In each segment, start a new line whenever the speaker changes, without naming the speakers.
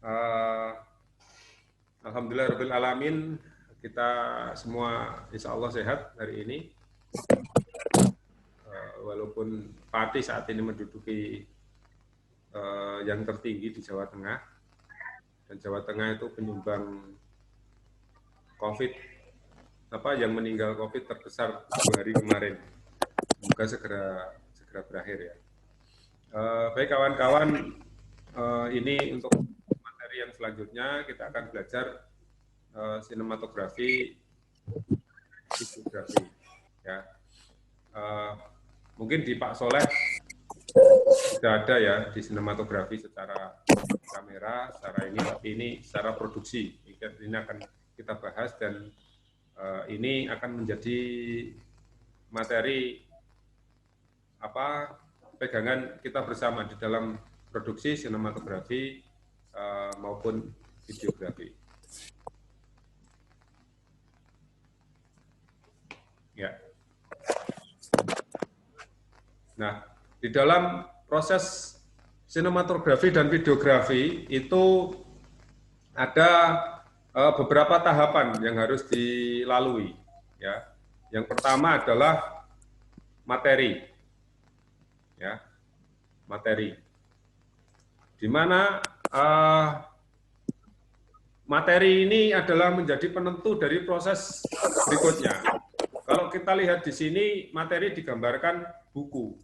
Uh, Alhamdulillahirabbil alamin, kita semua insya Allah sehat hari ini. Walaupun Pati saat ini menduduki yang tertinggi di Jawa Tengah, dan Jawa Tengah itu penyumbang COVID, yang meninggal COVID terbesar 2 hari kemarin. Semoga segera berakhir ya. Baik kawan-kawan, ini untuk materi yang selanjutnya kita akan belajar sinematografi, videografi. Ya. Mungkin di Pak Soleh sudah ada ya di sinematografi secara kamera, secara ini, tapi ini secara produksi. Ini akan kita bahas dan ini akan menjadi materi pegangan kita bersama di dalam produksi sinematografi maupun videografi. Ya. Nah, di dalam proses sinematografi dan videografi itu ada beberapa tahapan yang harus dilalui. Ya. Yang pertama adalah materi. Ya, materi. Di mana materi ini adalah menjadi penentu dari proses berikutnya. Kalau kita lihat di sini, materi digambarkan buku.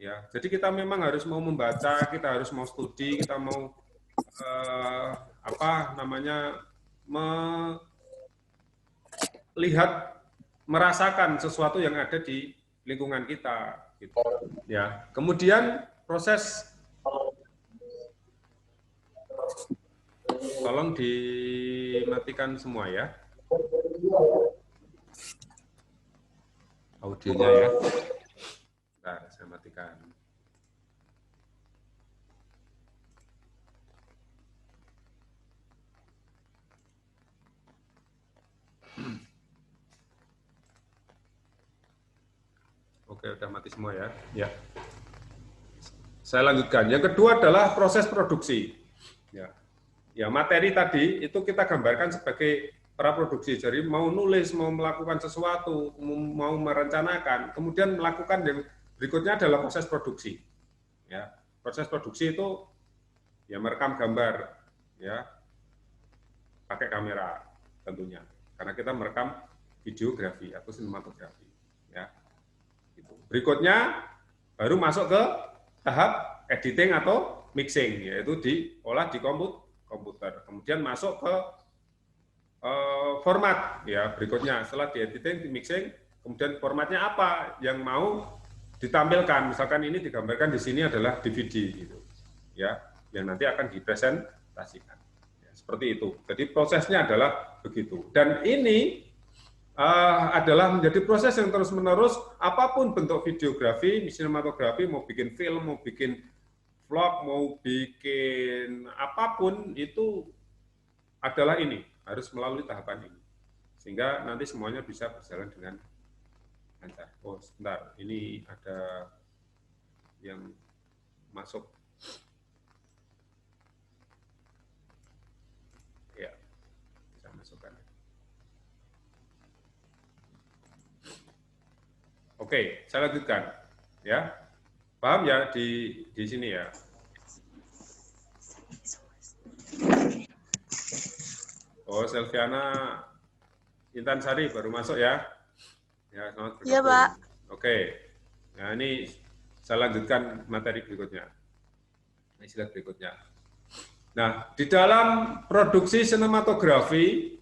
Ya, jadi kita memang harus mau membaca, kita harus mau studi, kita mau melihat, merasakan sesuatu yang ada di lingkungan kita. Gitu. Ya, kemudian proses, tolong dimatikan semua ya, audionya ya. Nah, saya matikan. Oke, udah mati semua ya. Ya. Saya lanjutkan. Yang kedua adalah proses produksi. Ya, materi tadi itu kita gambarkan sebagai praproduksi. Jadi mau nulis, mau melakukan sesuatu, mau merencanakan, kemudian melakukan yang berikutnya adalah proses produksi. Ya, proses produksi itu ya merekam gambar, ya pakai kamera tentunya, karena kita merekam videografi atau sinematografi. Ya, gitu. Berikutnya baru masuk ke tahap editing atau mixing, yaitu diolah di komputer. Kemudian masuk ke format, ya berikutnya setelah di editing, di mixing, kemudian formatnya apa yang mau ditampilkan. Misalkan ini digambarkan di sini adalah DVD, gitu, ya, yang nanti akan dipresentasikan. Ya, seperti itu. Jadi prosesnya adalah begitu. Dan ini adalah menjadi proses yang terus-menerus. Apapun bentuk videografi, sinematografi, mau bikin film, mau bikin vlog, mau bikin apapun, itu adalah ini, harus melalui tahapan ini. Sehingga nanti semuanya bisa berjalan dengan lancar. Oh, sebentar, ini ada yang masuk. Ya, bisa masukkan. Oke, saya lanjutkan. Ya, paham ya di sini ya? Oh, Selviana Intan Sari baru masuk ya? Ya, selamat bergabung.
Iya, Pak.
Oke, nah ini saya lanjutkan materi berikutnya. Ini slide berikutnya. Nah, di dalam produksi sinematografi,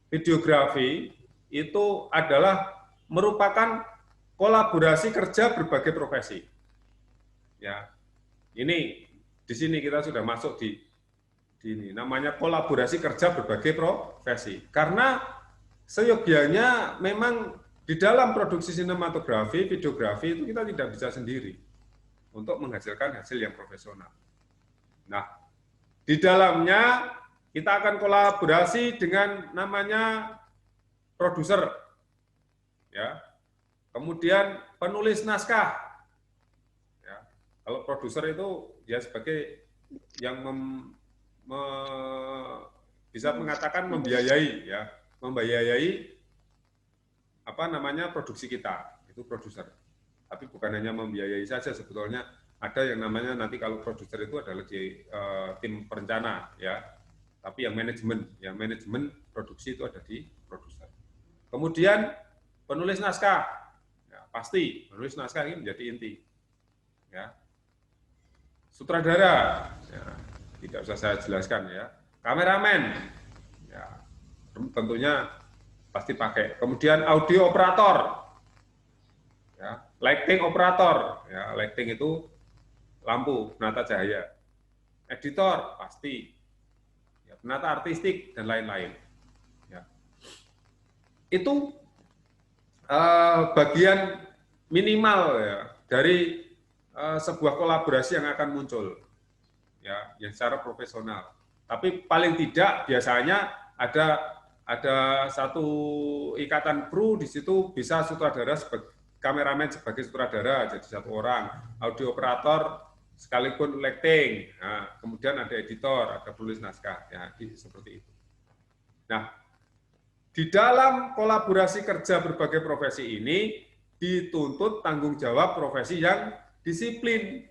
videografi, itu adalah merupakan kolaborasi kerja berbagai profesi. Ya, ini di sini kita sudah masuk di ini, namanya kolaborasi kerja berbagai profesi. Karena seyogianya memang di dalam produksi sinematografi, videografi itu kita tidak bisa sendiri untuk menghasilkan hasil yang profesional. Nah, di dalamnya kita akan kolaborasi dengan namanya produser, ya. Kemudian penulis naskah. Ya. Kalau produser itu ya sebagai yang bisa mengatakan membiayai ya, membiayai apa namanya produksi kita, itu produser. Tapi bukan hanya membiayai saja, sebetulnya ada yang namanya nanti kalau produser itu adalah di tim perencana ya. Tapi yang manajemen produksi itu ada di produser. Kemudian penulis naskah, ya, pasti penulis naskah ini menjadi inti. Ya. Sutradara, ya, tidak usah saya jelaskan ya. Kameramen, ya, tentunya pasti pakai. Kemudian audio operator, ya, lighting operator, ya, lighting itu lampu, penata cahaya. Editor pasti, ya, penata artistik dan lain-lain. Ya. Itu bagian minimal ya dari sebuah kolaborasi yang akan muncul, ya, yang secara profesional. Tapi paling tidak biasanya ada satu ikatan kru di situ, bisa sutradara sebagai kameramen sebagai sutradara jadi satu orang, audio operator sekalipun lighting, nah, kemudian ada editor, ada penulis naskah, ya seperti itu. Nah, di dalam kolaborasi kerja berbagai profesi ini dituntut tanggung jawab profesi yang disiplin,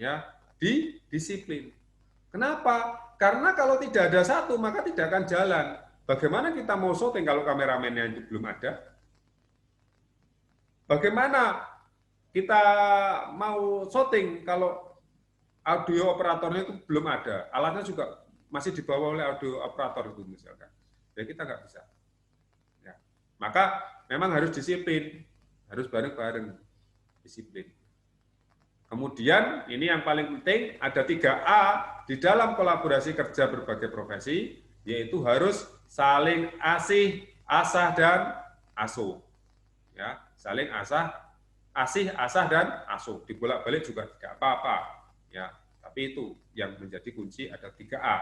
ya, disiplin. Kenapa? Karena kalau tidak ada satu maka tidak akan jalan. Bagaimana kita mau syuting kalau kameramennya itu belum ada? Bagaimana kita mau syuting kalau audio operatornya itu belum ada? Alatnya juga masih dibawa oleh audio operator itu misalkan. Ya kita nggak bisa. Ya. Maka memang harus disiplin, harus bareng-bareng disiplin. Kemudian ini yang paling penting ada 3A di dalam kolaborasi kerja berbagai profesi, yaitu harus saling asih, asah dan asuh. Ya, saling asih, asah dan asuh. Dibolak-balik juga tidak apa-apa. Ya, tapi itu yang menjadi kunci ada 3A,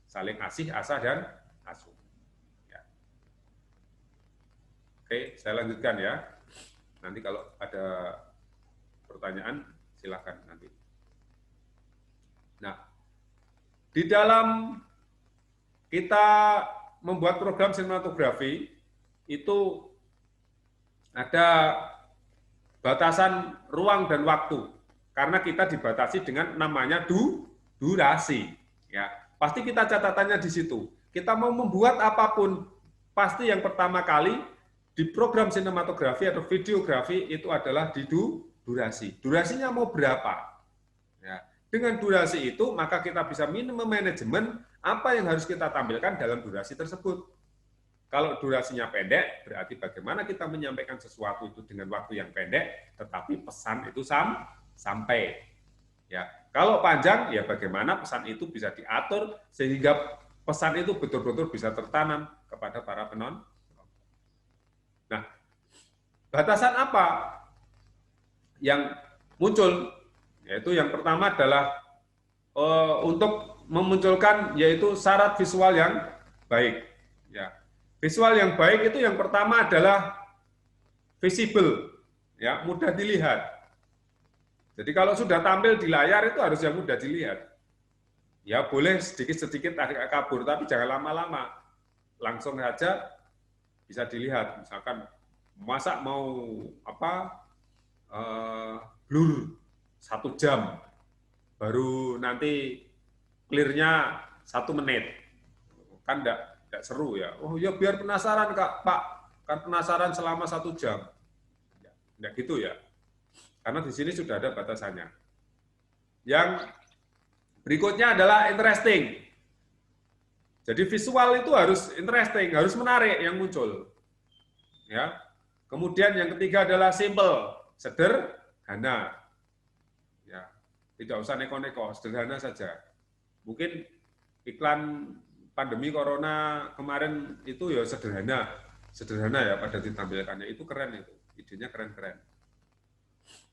saling asih, asah dan asuh. Ya. Oke, saya lanjutkan ya. Nanti kalau ada pertanyaan silakan nanti. Nah, di dalam kita membuat program sinematografi itu ada batasan ruang dan waktu karena kita dibatasi dengan namanya durasi. Ya, pasti kita catatannya di situ. Kita mau membuat apapun, pasti yang pertama kali di program sinematografi atau videografi itu adalah di durasi. Durasinya mau berapa? Ya. Dengan durasi itu, maka kita bisa manajemen apa yang harus kita tampilkan dalam durasi tersebut. Kalau durasinya pendek, berarti bagaimana kita menyampaikan sesuatu itu dengan waktu yang pendek, tetapi pesan itu sampai. Ya. Kalau panjang, ya bagaimana pesan itu bisa diatur sehingga pesan itu betul-betul bisa tertanam kepada para penonton. Nah, batasan apa yang muncul? Yaitu yang pertama adalah untuk memunculkan yaitu syarat visual yang baik. Ya, visual yang baik itu yang pertama adalah visible, ya, mudah dilihat. Jadi kalau sudah tampil di layar itu harus yang mudah dilihat. Ya boleh sedikit-sedikit agak kabur, tapi jangan lama-lama. Langsung saja bisa dilihat. Misalkan masa mau apa? Blur 1 jam, baru nanti clear-nya 1 menit, kan enggak seru ya. Oh ya biar penasaran Pak, kan penasaran selama 1 jam, enggak gitu ya, karena di sini sudah ada batasannya. Yang berikutnya adalah interesting. Jadi visual itu harus interesting, harus menarik yang muncul. Ya. Kemudian yang ketiga adalah simple, sederhana. Ya, tidak usah neko-neko, sederhana saja. Mungkin iklan pandemi corona kemarin itu ya sederhana ya pada ditampilkannya, itu keren itu, idenya keren-keren.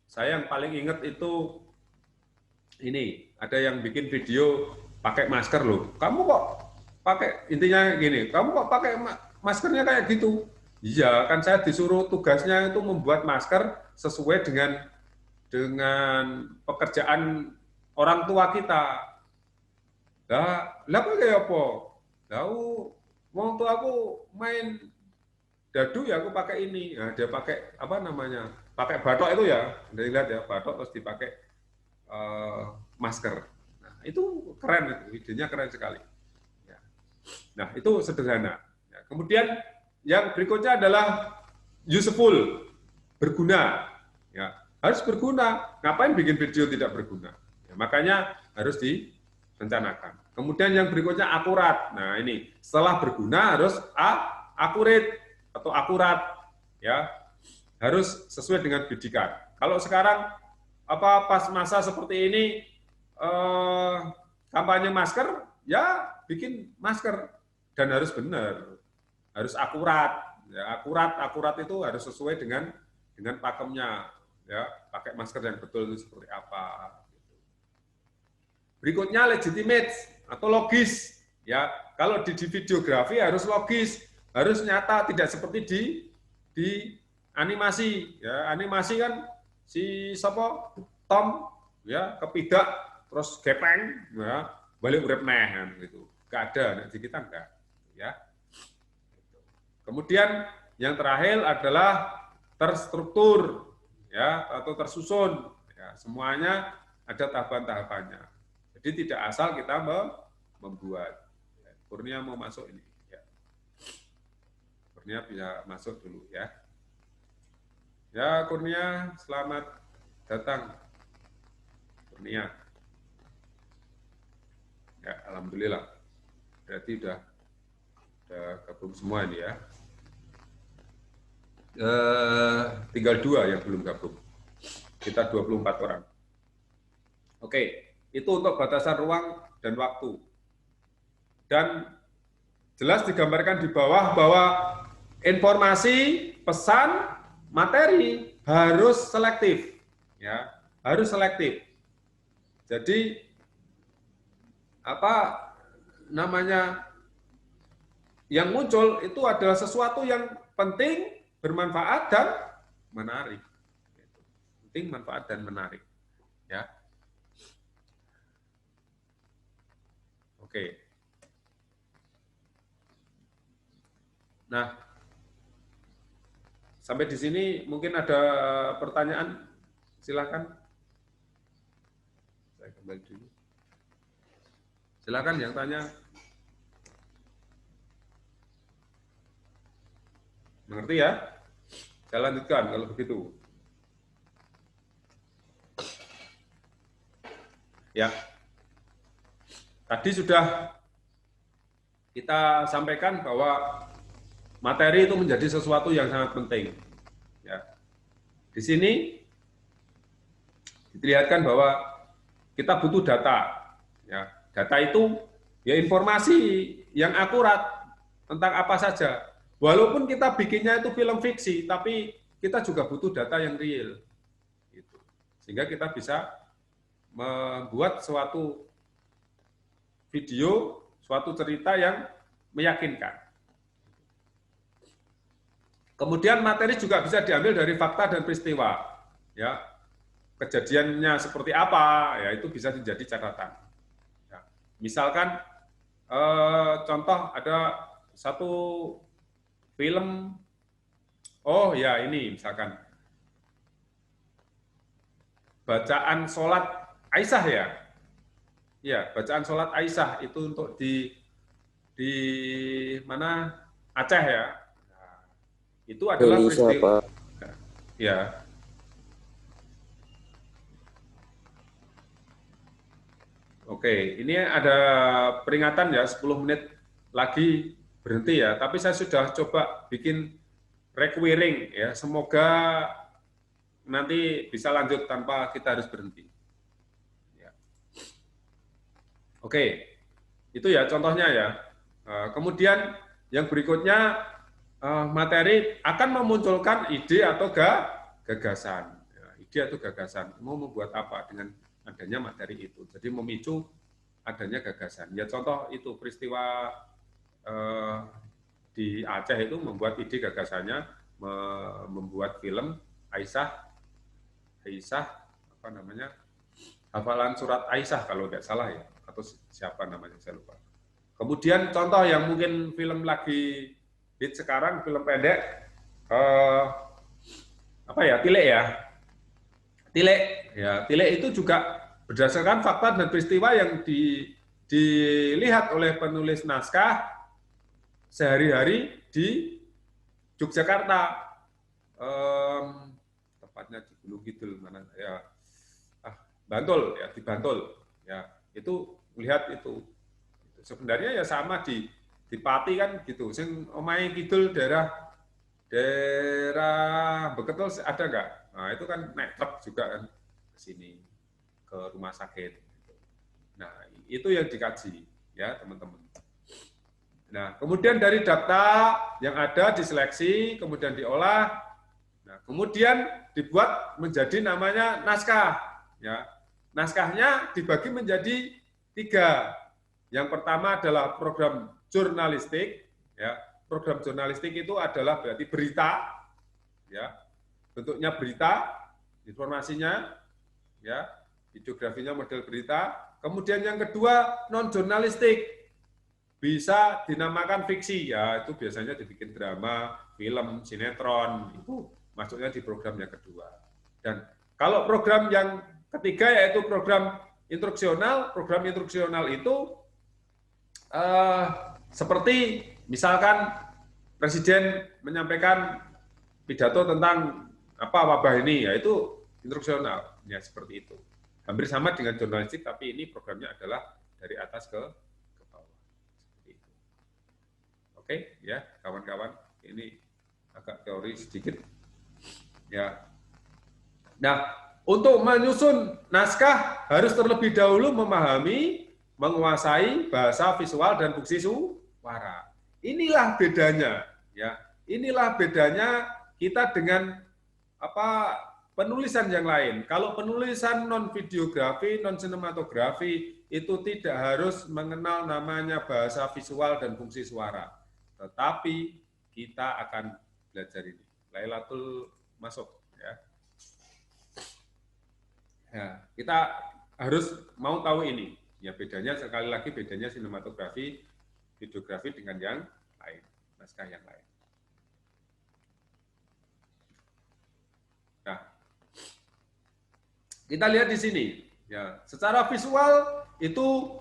Saya yang paling ingat itu ini, ada yang bikin video pakai masker loh. Kamu kok pakai, intinya gini, kamu kok pakai maskernya kayak gitu? Iya, kan saya disuruh tugasnya itu membuat masker sesuai dengan pekerjaan orang tua kita. Lah kok kayak apa? Tahu wong tua aku main dadu ya aku pakai ini. Nah, dia pakai apa namanya? Pakai batok itu ya. Anda lihat ya, batok terus dipakai masker. Nah, itu keren itu, idenya keren sekali. Ya. Nah, itu sederhana. Ya, kemudian yang berikutnya adalah useful, berguna. Ya, harus berguna. Ngapain bikin video tidak berguna? Ya, makanya harus direncanakan. Kemudian yang berikutnya akurat. Nah, ini setelah berguna harus akurat atau akurat, ya, harus sesuai dengan bidikan. Kalau sekarang pas masa seperti ini kampanye masker, ya bikin masker dan harus benar, harus akurat. Ya, akurat itu harus sesuai dengan pakemnya. Ya, pakai masker yang betul itu seperti apa. Berikutnya legitimate atau logis. Ya, kalau di videografi harus logis, harus nyata, tidak seperti di animasi. Ya, animasi kan si siapa Tom ya kepidak terus gepeng ya balik urip neh gitu. Enggak ada, di kita enggak, ya. Kemudian yang terakhir adalah terstruktur ya atau tersusun. Ya, semuanya ada tahapan-tahapannya. Jadi tidak asal kita membuat. Kurnia mau masuk ini. Ya. Kurnia bisa masuk dulu ya. Ya Kurnia, selamat datang. Kurnia. Ya, alhamdulillah. Berarti udah gabung semua ini ya. Tinggal 2 yang belum gabung. Kita 24 orang. Oke, itu untuk batasan ruang dan waktu. Dan jelas digambarkan di bawah bahwa informasi, pesan, materi harus selektif, ya, harus selektif. Jadi apa namanya yang muncul itu adalah sesuatu yang penting, bermanfaat dan menarik. Penting, manfaat dan menarik, ya. Oke. Nah, sampai di sini mungkin ada pertanyaan, silakan. Saya kembali dulu. Silakan yang tanya. Mengerti ya? Saya lanjutkan kalau begitu. Ya. Tadi sudah kita sampaikan bahwa materi itu menjadi sesuatu yang sangat penting. Ya. Di sini dilihatkan bahwa kita butuh data. Ya. Data itu ya informasi yang akurat tentang apa saja. Walaupun kita bikinnya itu film fiksi, tapi kita juga butuh data yang real. Gitu. Sehingga kita bisa membuat suatu video, suatu cerita yang meyakinkan. Kemudian materi juga bisa diambil dari fakta dan peristiwa. Ya, kejadiannya seperti apa, ya itu bisa menjadi catatan. Ya, misalkan contoh ada satu film, oh ya ini misalkan bacaan sholat Aisyah ya. Ya, bacaan sholat Aisyah itu untuk di mana Aceh ya. Nah, itu adalah peristiwa. Ya. Oke, ini ada peringatan ya 10 menit lagi berhenti ya. Tapi saya sudah coba bikin requiring ya. Semoga nanti bisa lanjut tanpa kita harus berhenti. Oke, itu ya contohnya ya. Kemudian yang berikutnya materi akan memunculkan ide atau gagasan. Ya, ide atau gagasan mau membuat apa dengan adanya materi itu. Jadi memicu adanya gagasan. Ya contoh itu peristiwa di Aceh itu membuat ide gagasannya membuat film Aisyah apa namanya? Hafalan surat Aisyah kalau tidak salah ya. atau siapa namanya saya lupa. Kemudian contoh yang mungkin film lagi hit sekarang, film pendek apa ya, Tile ya. Tile itu juga berdasarkan fakta dan peristiwa yang dilihat oleh penulis naskah sehari-hari di Yogyakarta, tepatnya di Gunung Kidul mana ya, Bantul ya, di Bantul ya, itu melihat itu sebenarnya ya sama di Pati kan gitu, sing omahe kidul daerah Beketul ada nggak? Nah itu kan naik truk juga kan ke sini ke rumah sakit. Nah itu yang dikaji ya teman-teman. Nah kemudian dari data yang ada diseleksi, kemudian diolah, nah kemudian dibuat menjadi namanya naskah. Ya, naskahnya dibagi menjadi 3. Yang pertama adalah program jurnalistik, ya. Program jurnalistik itu adalah berarti berita, ya. Bentuknya berita, informasinya, ya. Videografinya model berita. Kemudian yang kedua non jurnalistik, bisa dinamakan fiksi, ya. Itu biasanya dibikin drama, film, sinetron, itu masuknya di program yang kedua. Dan kalau program yang ketiga yaitu program instruksional itu seperti misalkan Presiden menyampaikan pidato tentang apa wabah ini, yaitu instruksional, ya seperti itu. Hampir sama dengan jurnalistik, tapi ini programnya adalah dari atas ke bawah. Seperti itu. Oke, ya kawan-kawan, ini agak teori sedikit. Ya. Nah, untuk menyusun naskah harus terlebih dahulu memahami, menguasai bahasa visual dan fungsi suara. Inilah bedanya, ya. Inilah bedanya kita dengan penulisan yang lain. Kalau penulisan non videografi, non sinematografi itu tidak harus mengenal namanya bahasa visual dan fungsi suara. Tetapi kita akan belajar ini. Lailatul masuk, ya. Ya, kita harus mau tahu ini. Ya bedanya sekali lagi bedanya sinematografi, videografi dengan yang lain, naskah yang lain. Nah, kita lihat di sini. Ya, secara visual itu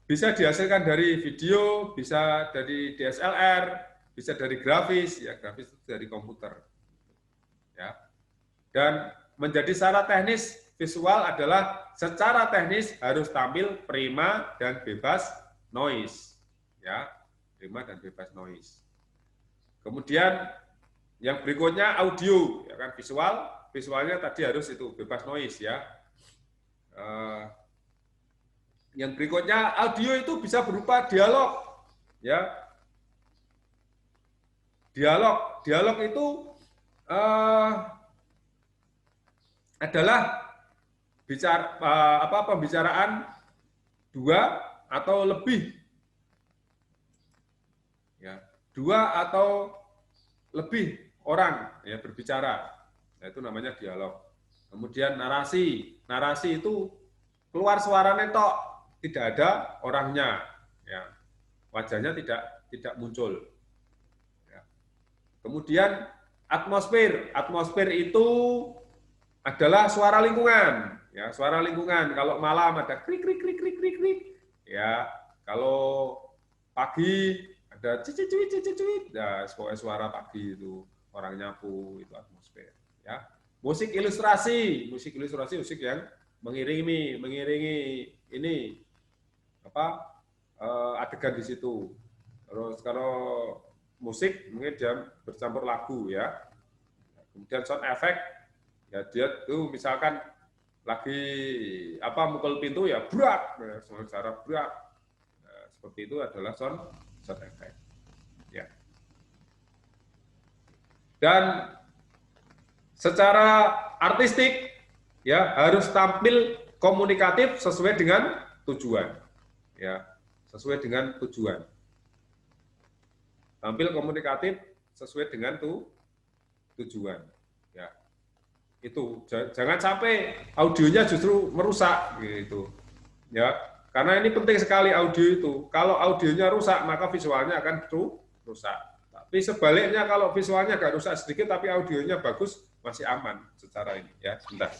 bisa dihasilkan dari video, bisa dari DSLR, bisa dari grafis, ya grafis dari komputer. Ya. Dan menjadi syarat teknis visual adalah secara teknis harus tampil prima dan bebas noise, ya, prima dan bebas noise. Kemudian yang berikutnya audio, ya kan visualnya tadi harus itu bebas noise, ya. Yang berikutnya audio itu bisa berupa dialog, ya. Dialog itu adalah pembicaraan 2 atau lebih, ya 2 atau lebih orang ya berbicara, nah, itu namanya dialog. Kemudian narasi itu keluar suaranya tok, tidak ada orangnya, ya wajahnya tidak muncul. Ya. Kemudian atmosfer itu adalah suara lingkungan. Ya, suara lingkungan. Kalau malam ada krik krik krik krik krik krik. Ya, kalau pagi ada cicit. Ya, suara pagi itu orang nyapu, itu atmosfer, ya. Musik ilustrasi musik yang mengiringi ini adegan di situ. Terus kalau musik mungkin dia bercampur lagu, ya. Kemudian sound effect, ya dia tuh misalkan lagi mukul pintu ya brak, suara brak, nah, seperti itu adalah sound effect, ya. Dan secara artistik ya harus tampil komunikatif sesuai dengan tujuan, ya sesuai dengan tujuan. Tampil komunikatif sesuai dengan tujuan, ya. Itu jangan sampai audionya justru merusak gitu, ya. karena ini penting sekali audio itu. Kalau audionya rusak, maka visualnya akan rusak. Tapi sebaliknya kalau visualnya agak rusak sedikit, tapi audionya bagus, masih aman secara ini. Ya, sebentar.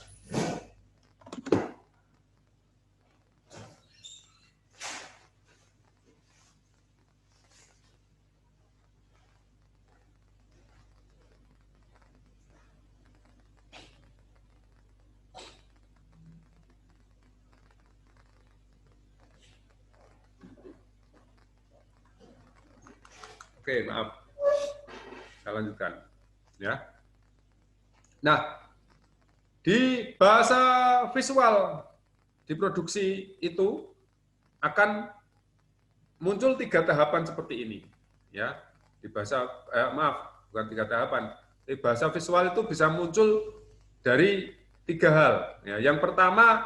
Oke, maaf. Saya lanjutkan. Ya. Nah, di bahasa visual diproduksi itu akan muncul 3 tahapan seperti ini. Ya, di bahasa maaf, bukan 3 tahapan. Di bahasa visual itu bisa muncul dari 3 hal. Ya, yang pertama,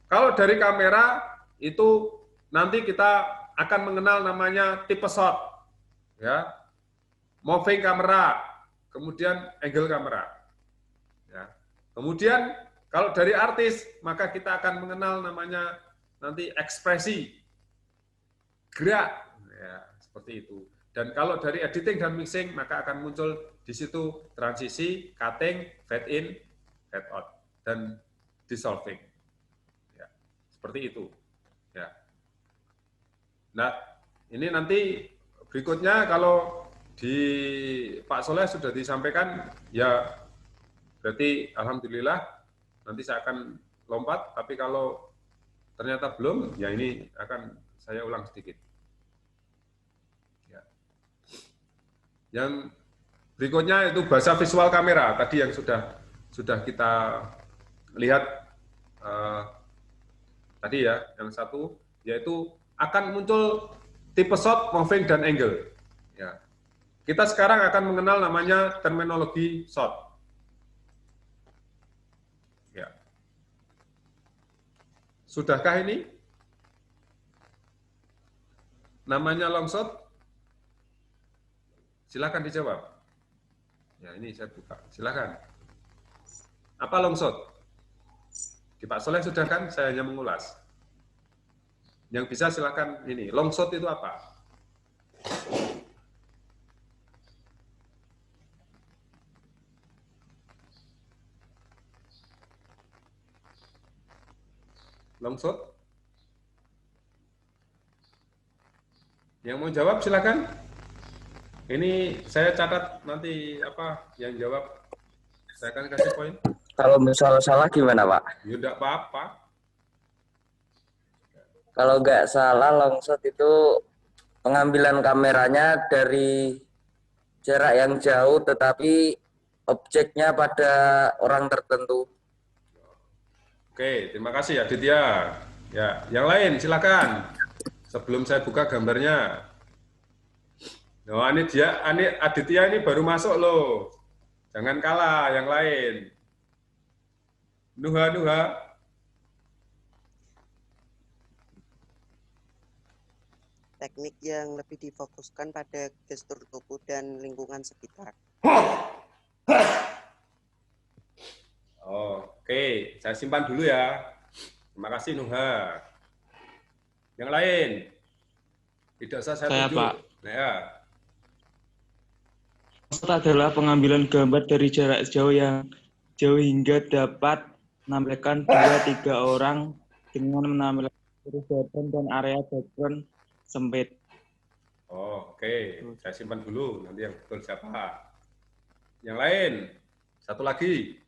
kalau dari kamera itu nanti kita akan mengenal namanya tipe shot. Ya, moving kamera, kemudian angle kamera. Ya. Kemudian kalau dari artis, maka kita akan mengenal namanya nanti ekspresi, gerak, ya, seperti itu. Dan kalau dari editing dan mixing, maka akan muncul di situ transisi, cutting, fade in, fade out, dan dissolving. Ya, seperti itu. Ya. Nah, ini nanti berikutnya kalau di Pak Soleh sudah disampaikan, ya berarti alhamdulillah nanti saya akan lompat, tapi kalau ternyata belum, ya ini akan saya ulang sedikit. Ya. Yang berikutnya itu bahasa visual kamera, tadi yang sudah kita lihat tadi ya, yang satu, yaitu akan muncul tipe shot, moving, dan angle. Ya. Kita sekarang akan mengenal namanya terminologi shot. Ya. Sudahkah ini? Namanya long shot? Silakan dijawab. Ya, ini saya buka. Silakan. Apa long shot? Di Pak Soleh sudah kan? Saya hanya mengulas. Yang bisa silakan ini. Long shot itu apa? Long shot? Yang mau jawab silakan. Ini saya catat nanti apa yang jawab. Saya akan kasih poin.
Kalau misalnya salah gimana, Pak?
Ya enggak apa-apa.
Kalau nggak salah longshot itu pengambilan kameranya dari jarak yang jauh tetapi objeknya pada orang tertentu.
Oke, terima kasih Aditya. Ya, yang lain silakan. Sebelum saya buka gambarnya. Oh, ini Aditya ini baru masuk loh. Jangan kalah yang lain. Nuha.
Teknik yang lebih difokuskan pada gestur tubuh dan lingkungan sekitar.
Oke, saya simpan dulu ya. Terima kasih Nuha. Yang lain? Tidak usah saya tunjuk.
Pak.
Nah, ya.
Maksud adalah pengambilan gambar dari jarak jauh yang jauh hingga dapat menampilkan 2-3 orang dengan menampilkan background dan area background sempit.
Oke, saya simpan dulu. Nanti yang betul siapa? Yang lain? Satu lagi.